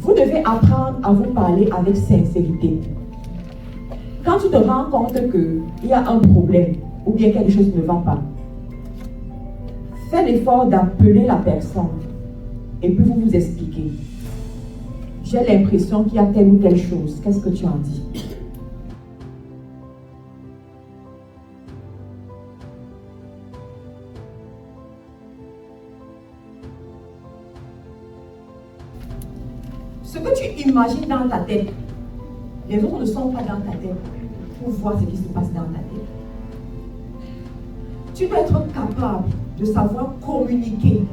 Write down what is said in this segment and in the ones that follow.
Vous devez apprendre à vous parler avec sincérité. Quand tu te rends compte qu'il y a un problème ou bien quelque chose ne va pas, fais l'effort d'appeler la personne et puis vous expliquez. J'ai l'impression qu'il y a telle ou telle chose. Qu'est-ce que tu en dis? Ce que tu imagines dans ta tête, les autres ne sont pas dans ta tête pour voir ce qui se passe dans ta tête. Tu dois être capable de savoir communiquer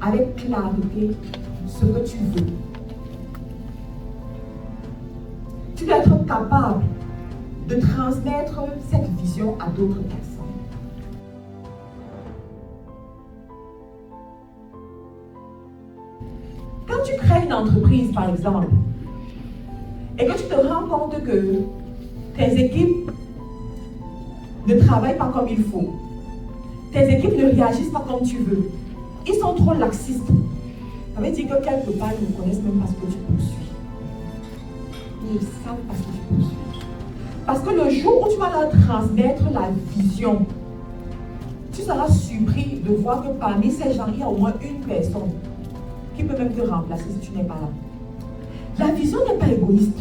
avec clarté ce que tu veux. Tu dois être capable de transmettre cette vision à d'autres personnes. Quand tu crées une entreprise, par exemple, et que tu te rends compte que tes équipes ne travaillent pas comme il faut, tes équipes ne réagissent pas comme tu veux, ils sont trop laxistes, ça veut dire que quelque part, ils ne connaissent même pas ce que tu poursuis. Ils ne savent pas ce que tu poursuis. Parce que le jour où tu vas leur transmettre la vision, tu seras surpris de voir que parmi ces gens, il y a au moins une personne qui peut même te remplacer si tu n'es pas là. La vision n'est pas égoïste.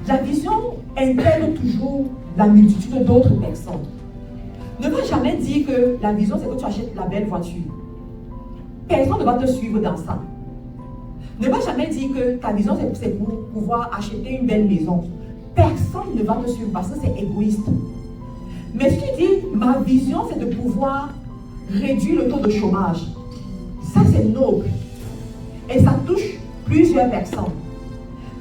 La vision intègre toujours la multitude d'autres personnes. Ne va jamais dire que la vision, c'est que tu achètes la belle voiture. Personne ne va te suivre dans ça. Ne va jamais dire que ta vision, c'est pour pouvoir acheter une belle maison. Personne ne va te suivre parce que c'est égoïste. Mais si tu dis, ma vision, c'est de pouvoir réduire le taux de chômage, ça c'est noble. Et ça touche plusieurs personnes.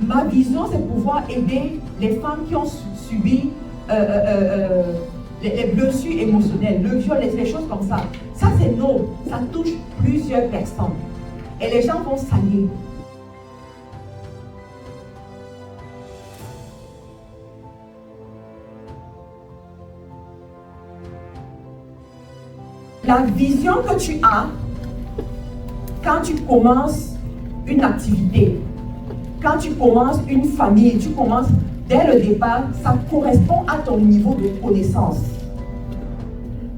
Ma vision, c'est de pouvoir aider les femmes qui ont subi les blessures émotionnelles, le viol, les choses comme ça. Ça, c'est noble. Ça touche plusieurs personnes. Et les gens vont s'allier. La vision que tu as quand tu commences une activité, quand tu commences une famille, tu commences dès le départ, ça correspond à ton niveau de connaissance.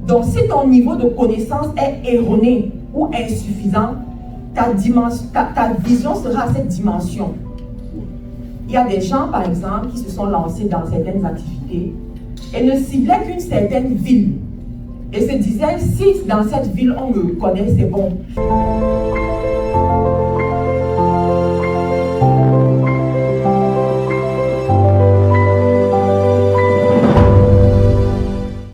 Donc, si ton niveau de connaissance est erroné ou insuffisant, ta vision sera à cette dimension. Il y a des gens, par exemple, qui se sont lancés dans certaines activités et ne ciblaient qu'une certaine ville. Et se disaient, si dans cette ville on me connaît, c'est bon.